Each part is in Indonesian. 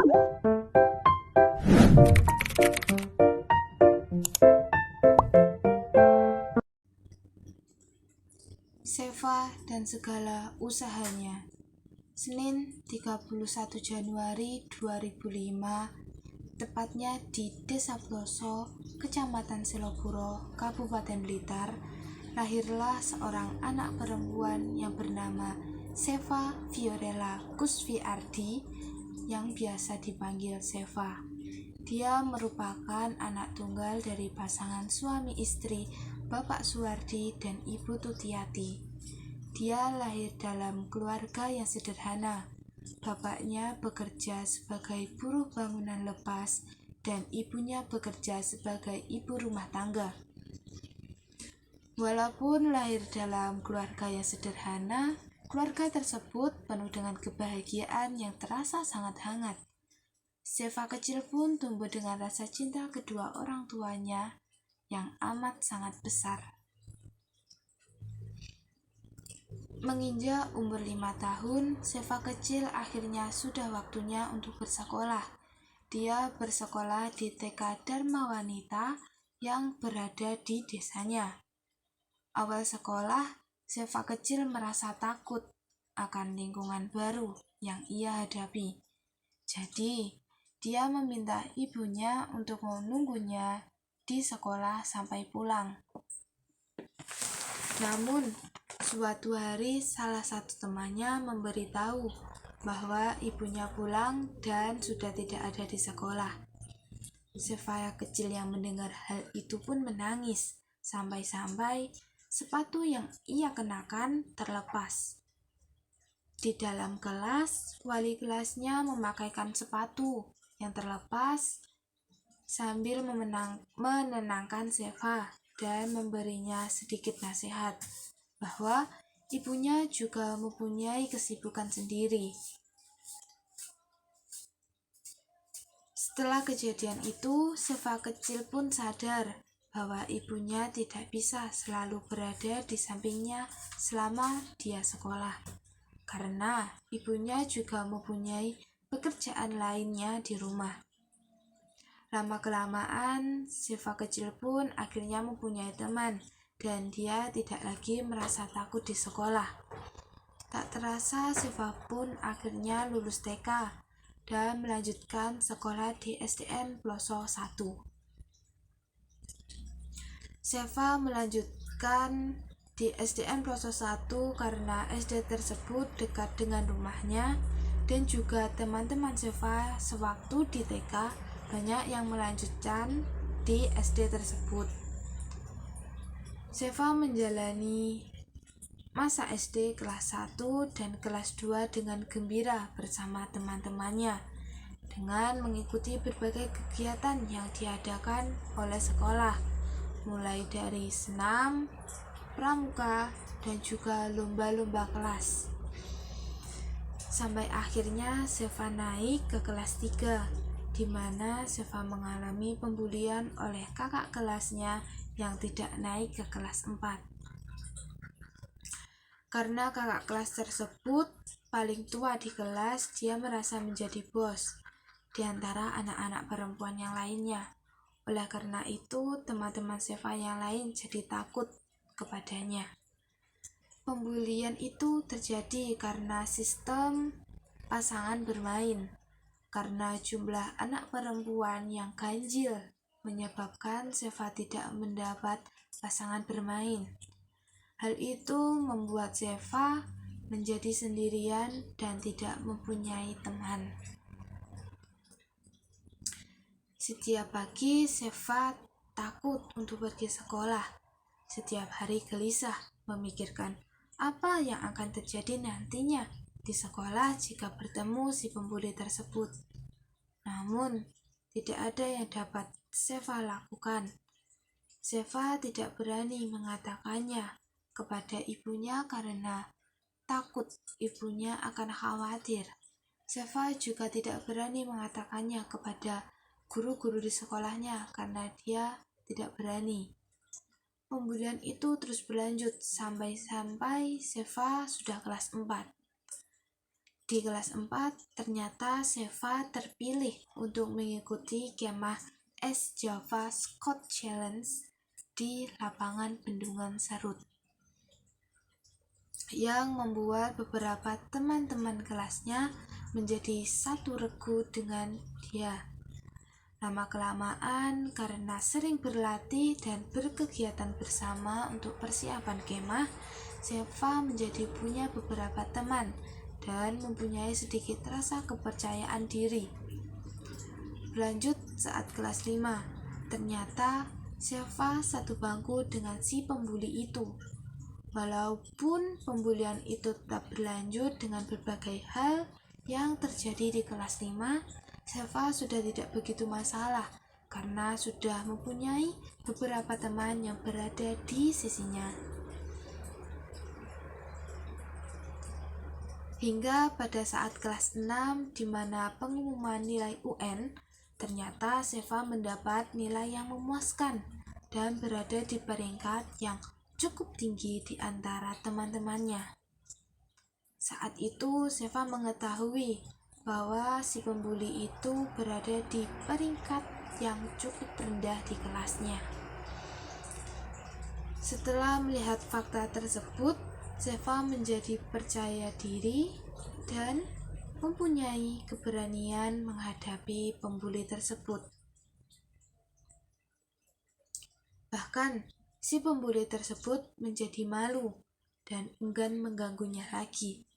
Seva dan segala usahanya. Senin 31 Januari 2005, tepatnya di Desa Ploso, Kecamatan Selopuro, Kabupaten Blitar, lahirlah seorang anak perempuan yang bernama Seva Fiorella Kusviardi yang biasa dipanggil Seva. Dia merupakan anak tunggal dari pasangan suami istri Bapak Suwardi dan Ibu Tutiati. Dia lahir dalam keluarga yang sederhana. Bapaknya bekerja sebagai buruh bangunan lepas dan ibunya bekerja sebagai ibu rumah tangga. Walaupun lahir dalam keluarga yang sederhana, keluarga tersebut penuh dengan kebahagiaan yang terasa sangat hangat. Seva kecil pun tumbuh dengan rasa cinta kedua orang tuanya yang amat sangat besar. Menginjak umur 5 tahun, Seva kecil akhirnya sudah waktunya untuk bersekolah. Dia bersekolah di TK Dharma Wanita yang berada di desanya. Awal sekolah, Seva kecil merasa takut akan lingkungan baru yang ia hadapi. Jadi, dia meminta ibunya untuk menunggunya di sekolah sampai pulang. Namun, suatu hari salah satu temannya memberitahu bahwa ibunya pulang dan sudah tidak ada di sekolah. Seva kecil yang mendengar hal itu pun menangis, sampai-sampai sepatu yang ia kenakan terlepas. Di dalam kelas, wali kelasnya memakaikan sepatu yang terlepas sambil menenangkan Seva dan memberinya sedikit nasihat bahwa ibunya juga mempunyai kesibukan sendiri. Setelah kejadian itu, Seva kecil pun sadar bahwa ibunya tidak bisa selalu berada di sampingnya selama dia sekolah, karena ibunya juga mempunyai pekerjaan lainnya di rumah. Lama-kelamaan, Seva kecil pun akhirnya mempunyai teman dan dia tidak lagi merasa takut di sekolah. Tak terasa, Seva pun akhirnya lulus TK dan melanjutkan sekolah di SDN Ploso 1. Seva melanjutkan di SDN Ploso 1 karena SD tersebut dekat dengan rumahnya dan juga teman-teman Seva sewaktu di TK banyak yang melanjutkan di SD tersebut. Seva menjalani masa SD kelas 1 dan kelas 2 dengan gembira bersama teman-temannya dengan mengikuti berbagai kegiatan yang diadakan oleh sekolah, mulai dari senam, pramuka, dan juga lomba-lomba kelas. Sampai akhirnya Seva naik ke kelas 3, di mana Seva mengalami pembulian oleh kakak kelasnya yang tidak naik ke kelas 4. Karena kakak kelas tersebut paling tua di kelas, dia merasa menjadi bos di antara anak-anak perempuan yang lainnya. Oleh karena itu, teman-teman Seva yang lain jadi takut kepadanya. Pembulian itu terjadi karena sistem pasangan bermain. Karena jumlah anak perempuan yang ganjil menyebabkan Seva tidak mendapat pasangan bermain. Hal itu membuat Seva menjadi sendirian dan tidak mempunyai teman. Setiap pagi Seva takut untuk pergi sekolah. Setiap hari gelisah memikirkan apa yang akan terjadi nantinya di sekolah jika bertemu si pembuli tersebut. Namun, tidak ada yang dapat Seva lakukan. Seva tidak berani mengatakannya kepada ibunya karena takut ibunya akan khawatir. Seva juga tidak berani mengatakannya kepada guru-guru di sekolahnya karena dia tidak berani. Pembulian itu terus berlanjut sampai Seva sudah kelas 4. Di kelas 4, ternyata Seva terpilih untuk mengikuti kemah Es Java Scout Challenge di lapangan Bendungan Serut, yang membuat beberapa teman-teman kelasnya menjadi satu regu dengan dia. Lama-kelamaan, karena sering berlatih dan berkegiatan bersama untuk persiapan kemah, Seva menjadi punya beberapa teman dan mempunyai sedikit rasa kepercayaan diri. Berlanjut saat kelas 5, ternyata Seva satu bangku dengan si pembuli itu. Walaupun pembulian itu tetap berlanjut dengan berbagai hal yang terjadi di kelas 5, Seva sudah tidak begitu masalah karena sudah mempunyai beberapa teman yang berada di sisinya. Hingga pada saat kelas 6 di mana pengumuman nilai UN, ternyata Seva mendapat nilai yang memuaskan dan berada di peringkat yang cukup tinggi di antara teman-temannya. Saat itu Seva mengetahui bahwa si pembuli itu berada di peringkat yang cukup rendah di kelasnya. Setelah melihat fakta tersebut, Seva menjadi percaya diri dan mempunyai keberanian menghadapi pembuli tersebut. Bahkan, si pembuli tersebut menjadi malu dan enggan mengganggunya lagi.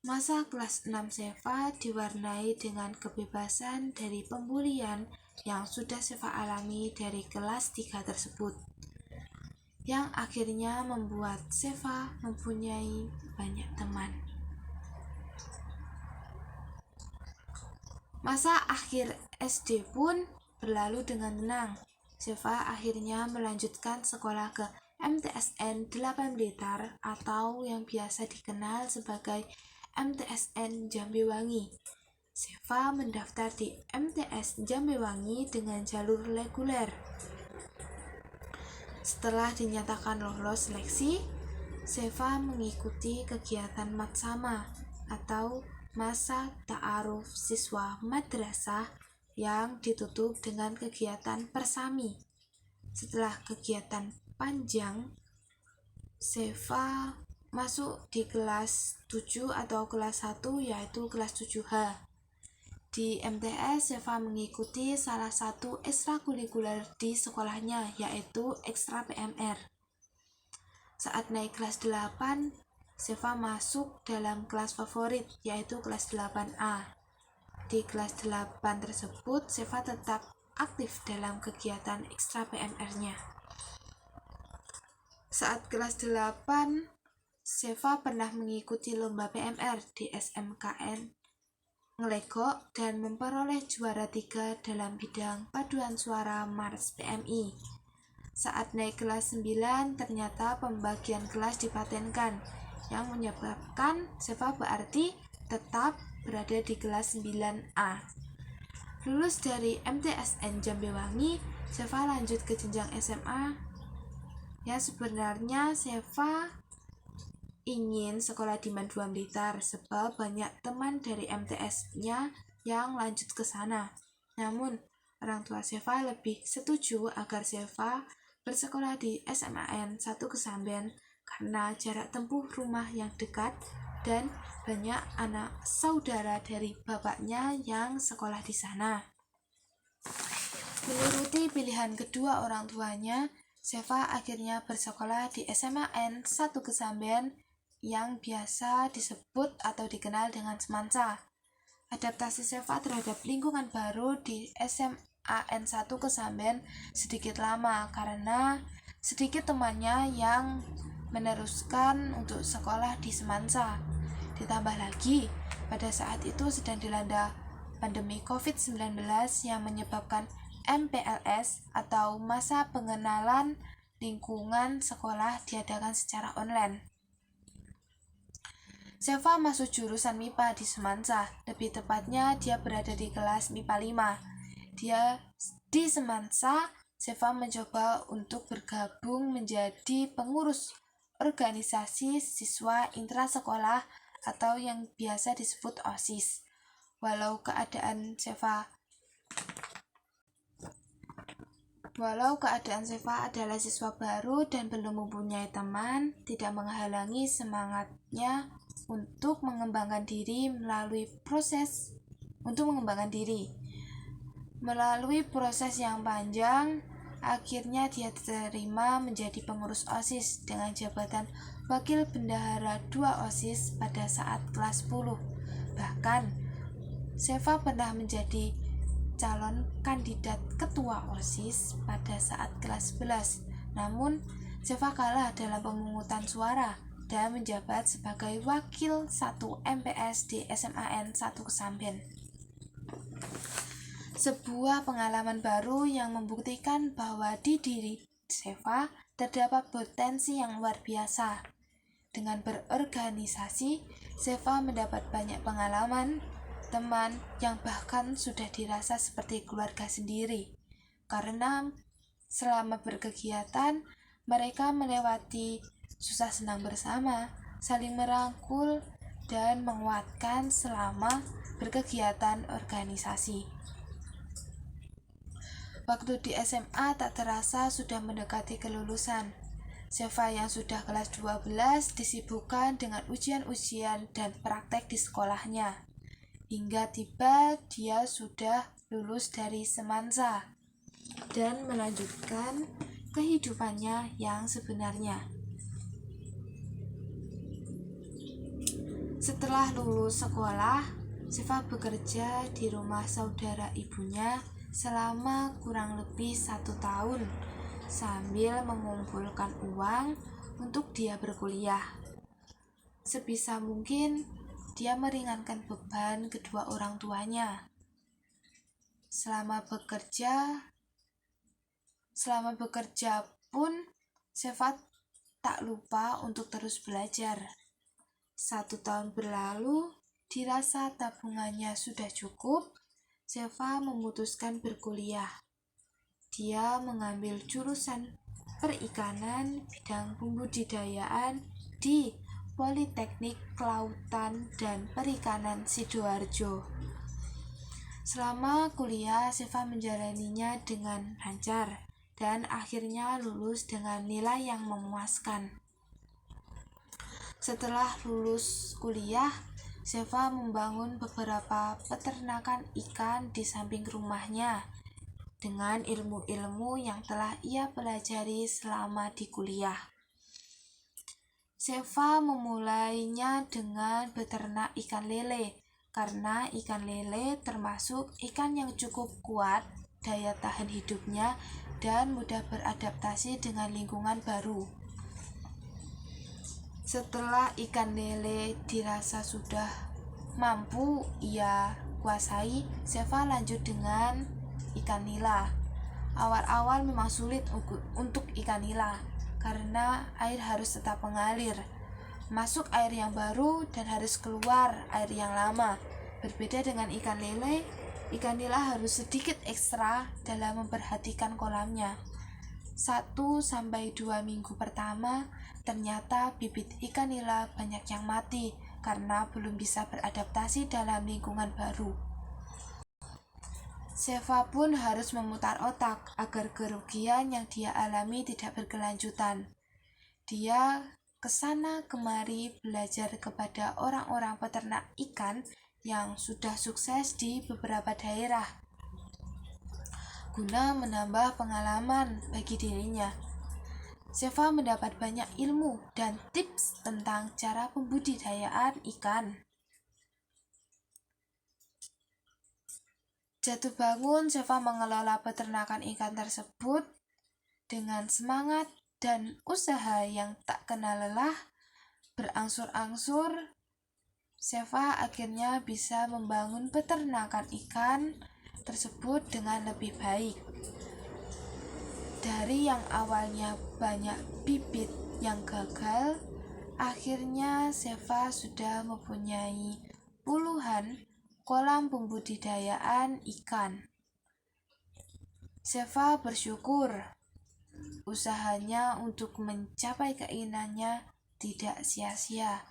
Masa kelas 6 Seva diwarnai dengan kebebasan dari pembulian yang sudah Seva alami dari kelas 3 tersebut, yang akhirnya membuat Seva mempunyai banyak teman. Masa akhir SD pun berlalu dengan tenang. Seva akhirnya melanjutkan sekolah ke MTSN 8 Blitar atau yang biasa dikenal sebagai MTSN Jambewangi. Seva mendaftar di MTS Jambewangi dengan jalur reguler. Setelah dinyatakan lolos seleksi, Seva mengikuti kegiatan Matsama atau masa ta'aruf siswa madrasah yang ditutup dengan kegiatan persami. Setelah kegiatan panjang, Seva masuk di kelas 7 atau kelas 1, yaitu kelas 7H. Di MTS, Seva mengikuti salah satu ekstrakurikuler di sekolahnya, yaitu ekstra PMR. Saat naik kelas 8, Seva masuk dalam kelas favorit, yaitu kelas 8A. Di kelas 8 tersebut, Seva tetap aktif dalam kegiatan ekstra PMR-nya. Saat kelas 8, Seva pernah mengikuti lomba PMR di SMKN Ngelegok dan memperoleh juara 3 dalam bidang paduan suara Mars PMI. Saat naik kelas 9, ternyata pembagian kelas dipatenkan, yang menyebabkan Seva berarti tetap berada di kelas 9A. Lulus dari MTSN Jambewangi, Seva lanjut ke jenjang SMA. Ya, sebenarnya Seva ingin sekolah di Manduan Blitar sebab banyak teman dari MTS-nya yang lanjut ke sana. Namun, orang tua Seva lebih setuju agar Seva bersekolah di SMAN 1 Kesamben karena jarak tempuh rumah yang dekat dan banyak anak saudara dari bapaknya yang sekolah di sana. Menuruti pilihan kedua orang tuanya, Seva akhirnya bersekolah di SMAN 1 Kesamben yang biasa disebut atau dikenal dengan Semansa. Adaptasi Seva terhadap lingkungan baru di SMAN 1 Kesamben sedikit lama karena sedikit temannya yang meneruskan untuk sekolah di Semansa. Ditambah lagi, pada saat itu sedang dilanda pandemi COVID-19 yang menyebabkan MPLS atau masa pengenalan lingkungan sekolah diadakan secara online. Seva masuk jurusan MIPA di Semansa, lebih tepatnya dia berada di kelas MIPA 5. Di Semansa, Seva mencoba untuk bergabung menjadi pengurus organisasi siswa intrasekolah atau yang biasa disebut OSIS. Walau keadaan Seva adalah siswa baru dan belum mempunyai teman, tidak menghalangi semangatnya untuk mengembangkan diri melalui proses yang panjang. Akhirnya dia diterima menjadi pengurus OSIS dengan jabatan wakil bendahara 2 OSIS pada saat kelas 10. Bahkan, Seva pernah menjadi calon kandidat ketua OSIS pada saat kelas 11. Namun, Seva kalah dalam pemungutan suara dan menjabat sebagai wakil 1 MPS di SMAN 1 Kesamben. Sebuah pengalaman baru yang membuktikan bahwa di diri Seva terdapat potensi yang luar biasa. Dengan berorganisasi, Seva mendapat banyak pengalaman, teman yang bahkan sudah dirasa seperti keluarga sendiri. Karena selama berkegiatan, mereka melewati susah senang bersama, saling merangkul, dan menguatkan selama berkegiatan organisasi. Waktu di SMA tak terasa sudah mendekati kelulusan. Seva yang sudah kelas 12 disibukkan dengan ujian-ujian dan praktek di sekolahnya. Hingga tiba dia sudah lulus dari Semansa dan melanjutkan kehidupannya yang sebenarnya. Setelah lulus sekolah, Seva bekerja di rumah saudara ibunya selama kurang lebih 1 tahun sambil mengumpulkan uang untuk dia berkuliah. Sebisa mungkin dia meringankan beban kedua orang tuanya. Selama bekerja pun Seva tak lupa untuk terus belajar. 1 tahun berlalu, dirasa tabungannya sudah cukup. Seva memutuskan berkuliah. Dia mengambil jurusan perikanan bidang pembudidayaan di Politeknik Kelautan dan Perikanan Sidoarjo. Selama kuliah, Seva menjalaninya dengan lancar dan akhirnya lulus dengan nilai yang memuaskan. Setelah lulus kuliah, Seva membangun beberapa peternakan ikan di samping rumahnya dengan ilmu-ilmu yang telah ia pelajari selama di kuliah. Seva memulainya dengan beternak ikan lele, karena ikan lele termasuk ikan yang cukup kuat daya tahan hidupnya dan mudah beradaptasi dengan lingkungan baru. Setelah ikan lele dirasa sudah mampu ia kuasai, Seva lanjut dengan ikan nila. Awal-awal memang sulit untuk ikan nila karena air harus tetap mengalir. Masuk air yang baru dan harus keluar air yang lama. Berbeda dengan ikan lele, ikan nila harus sedikit ekstra dalam memperhatikan kolamnya. 1-2 minggu pertama, ternyata bibit ikan nila banyak yang mati karena belum bisa beradaptasi dalam lingkungan baru. Seva pun harus memutar otak agar kerugian yang dia alami tidak berkelanjutan. Dia kesana kemari belajar kepada orang-orang peternak ikan yang sudah sukses di beberapa daerah, guna menambah pengalaman bagi dirinya. Seva mendapat banyak ilmu dan tips tentang cara pembudidayaan ikan. Jatuh bangun, Seva mengelola peternakan ikan tersebut dengan semangat dan usaha yang tak kenal lelah. Berangsur-angsur, Seva akhirnya bisa membangun peternakan ikan tersebut dengan lebih baik. Dari yang awalnya banyak bibit yang gagal, akhirnya Seva sudah mempunyai puluhan kolam pembudidayaan ikan. Seva bersyukur usahanya untuk mencapai keinginannya tidak sia-sia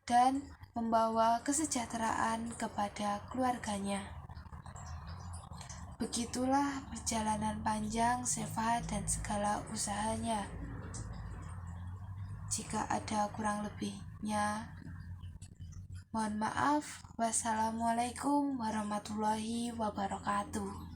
dan membawa kesejahteraan kepada keluarganya. Begitulah perjalanan panjang Seva dan segala usahanya. Jika ada kurang lebihnya, mohon maaf. Wassalamualaikum warahmatullahi wabarakatuh.